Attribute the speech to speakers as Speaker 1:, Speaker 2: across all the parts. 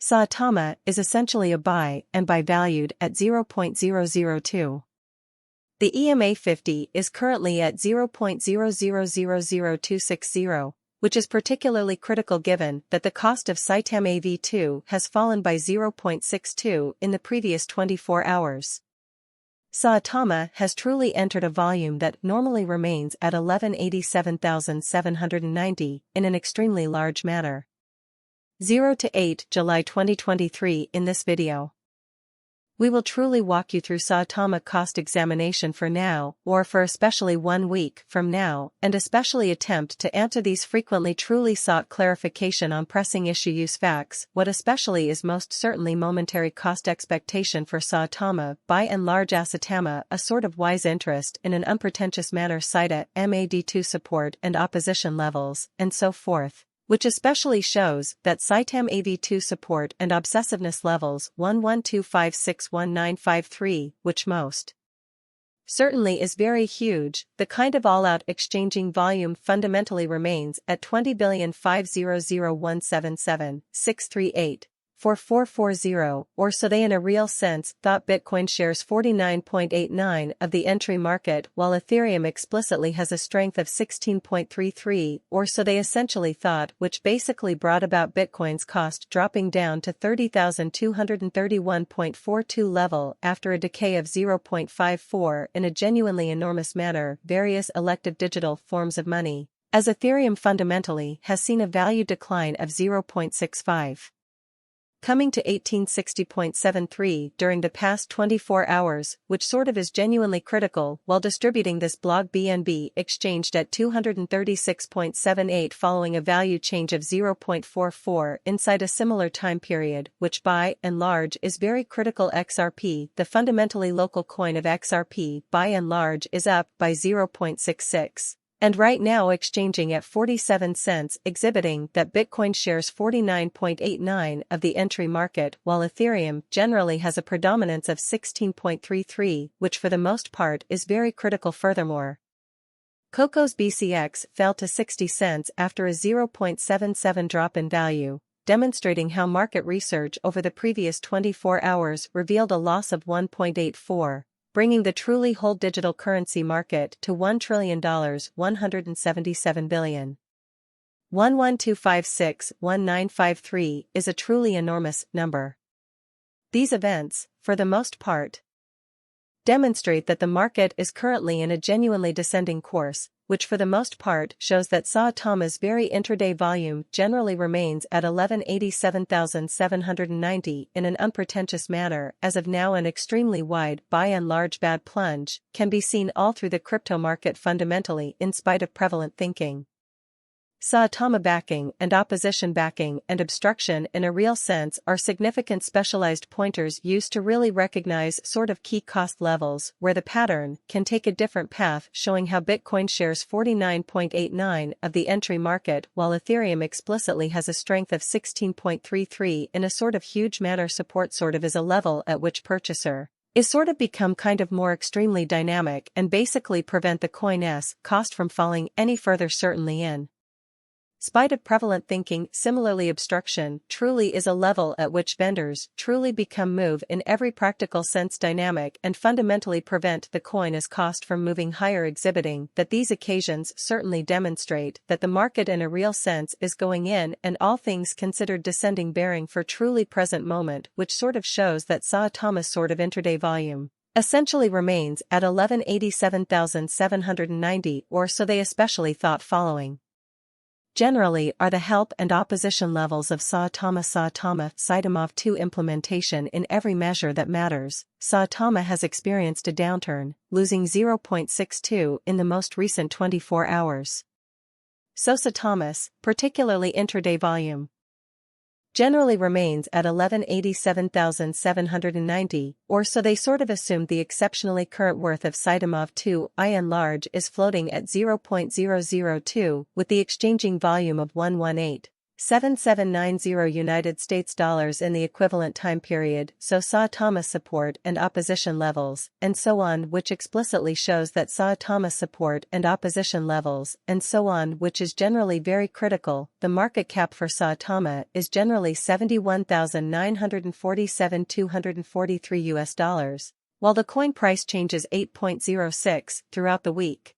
Speaker 1: Saitama is essentially a buy and buy valued at 0.002. The EMA 50 is currently at 0.0000260, which is particularly critical given that the cost of Saitama AV2 has fallen by 0.62 in the previous 24 hours. Saitama has truly entered a volume that normally remains at 1187,790 in an extremely large manner. 0 to 8 July 2023 in this video. We will truly walk you through Saitama cost examination for now or for especially 1 week from now and especially attempt to answer these frequently truly sought clarification on pressing issue use facts. What especially is most certainly momentary cost expectation for Saitama by and large Saitama a sort of wise interest in an unpretentious manner Saita MAD2 support and opposition levels and so forth, which especially shows that Saitama AV2 support and obsessiveness levels 11256193, which most certainly is very huge. The kind of all-out exchanging volume fundamentally remains at 20,500,177,638. 4440, or so they in a real sense thought Bitcoin shares 49.89 of the entry market while Ethereum explicitly has a strength of 16.33, or so they essentially thought, which basically brought about Bitcoin's cost dropping down to 30,231.42 level after a decay of 0.54 in a genuinely enormous manner. Various elective digital forms of money, as Ethereum fundamentally has seen a value decline of 0.65. Coming to 1860.73 during the past 24 hours, which sort of is genuinely critical while distributing this blog. BNB exchanged at 236.78 following a value change of 0.44 inside a similar time period, which by and large is very critical. XRP, the fundamentally local coin of XRP, by and large is up by 0.66. And right now exchanging at 47 cents, exhibiting that Bitcoin shares 49.89 of the entry market while Ethereum generally has a predominance of 16.33, which for the most part is very critical. Furthermore, Coco's BCX fell to 60 cents after a 0.77 drop in value, demonstrating how market research over the previous 24 hours revealed a loss of 1.84. Bringing the truly whole digital currency market to $1 trillion, 177 billion. 11256193 is a truly enormous number. These events, for the most part, demonstrate that the market is currently in a genuinely descending course, which for the most part shows that Saitama's very intraday volume generally remains at 1187,790 in an unpretentious manner as of now. An extremely wide by and large bad plunge can be seen all through the crypto market fundamentally in spite of prevalent thinking. Saitama backing and opposition backing and obstruction in a real sense are significant specialized pointers used to really recognize sort of key cost levels where the pattern can take a different path, showing how Bitcoin shares 49.89 of the entry market while Ethereum explicitly has a strength of 16.33 in a sort of huge manner. Support sort of is a level at which purchaser is sort of become kind of more extremely dynamic and basically prevent the coin's cost from falling any further. Certainly in spite of prevalent thinking, similarly obstruction truly is a level at which vendors truly become move in every practical sense dynamic and fundamentally prevent the coin's cost from moving higher, exhibiting that these occasions certainly demonstrate that the market in a real sense is going in and all things considered descending, bearing for truly present moment, which sort of shows that Saitama's sort of intraday volume essentially remains at 1187,790, or so they especially thought. Following generally are the help and opposition levels of Saitama Saitama 2 implementation in every measure that matters. Saitama has experienced a downturn, losing 0.62 in the most recent 24 hours. So Saitama's, particularly intraday volume, generally remains at 1187,790, or so they sort of assumed. The exceptionally current worth of Saitama 2 by and large is floating at 0.002 with the exchanging volume of 118. 7790 United States dollars in the equivalent time period, so Saitama support and opposition levels, and so on, which explicitly shows that Saitama support and opposition levels, and so on, which is generally very critical. The market cap for Saitama is generally $71,947,243 US dollars, while the coin price changes 8.06 throughout the week.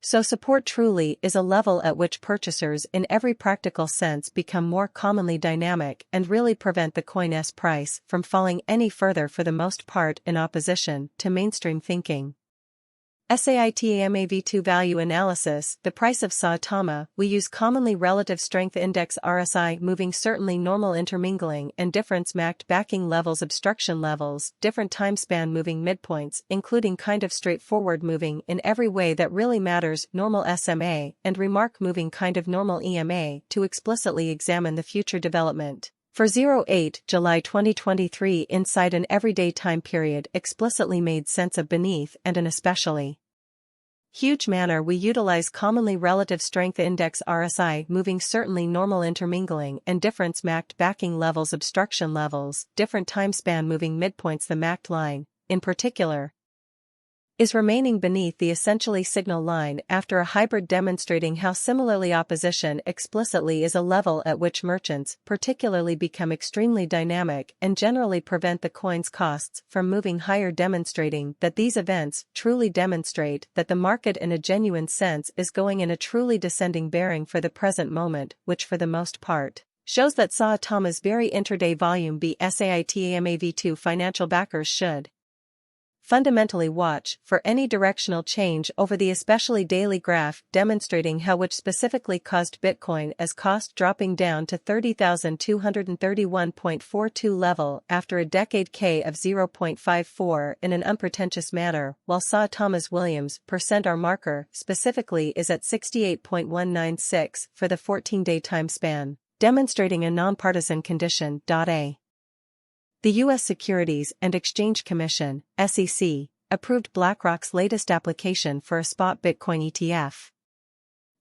Speaker 1: So support truly is a level at which purchasers in every practical sense become more commonly dynamic and really prevent the coin's price from falling any further, for the most part in opposition to mainstream thinking. Saitama V2 value analysis. The price of Saitama, we use commonly relative strength index RSI moving certainly normal intermingling and difference MACD backing levels obstruction levels, different time span moving midpoints including kind of straightforward moving in every way that really matters normal SMA and remark moving kind of normal EMA to explicitly examine the future development. For 08 July 2023 inside an everyday time period explicitly made sense of beneath and an especially huge manner we utilize commonly relative strength index RSI moving certainly normal intermingling and difference MACD backing levels obstruction levels, different time span moving midpoints. The MACD line, in particular, is remaining beneath the essentially signal line after a hybrid demonstrating how similarly opposition explicitly is a level at which merchants particularly become extremely dynamic and generally prevent the coin's costs from moving higher, demonstrating that these events truly demonstrate that the market in a genuine sense is going in a truly descending bearing for the present moment, which for the most part shows that Saitama's very intraday volume be Saitama V2 financial backers should fundamentally watch for any directional change over the especially daily graph demonstrating how which specifically caused Bitcoin as cost dropping down to 30,231.42 level after a decade K of 0.54 in an unpretentious manner, while Saitama's Williams %R marker specifically is at 68.196 for the 14-day time span, demonstrating a nonpartisan condition. The U.S. Securities and Exchange Commission, SEC, approved BlackRock's latest application for a spot Bitcoin ETF.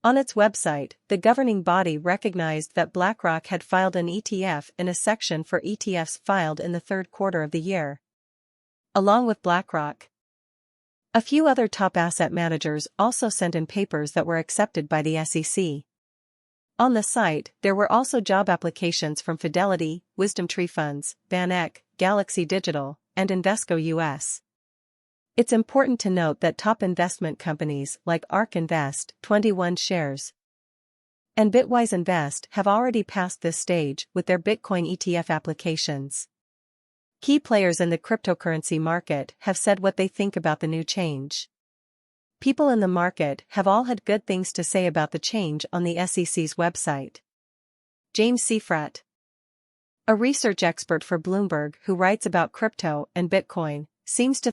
Speaker 1: On its website, the governing body recognized that BlackRock had filed an ETF in a section for ETFs filed in the third quarter of the year. Along with BlackRock, a few other top asset managers also sent in papers that were accepted by the SEC. On the site, there were also job applications from Fidelity, WisdomTree Funds, VanEck, Galaxy Digital, and Invesco US. It's important to note that top investment companies like ARK Invest, 21 shares, and Bitwise Invest have already passed this stage with their Bitcoin ETF applications. Key players in the cryptocurrency market have said what they think about the new change. People in the market have all had good things to say about the change on the SEC's website. James Seifert, a research expert for Bloomberg who writes about crypto and Bitcoin, seems to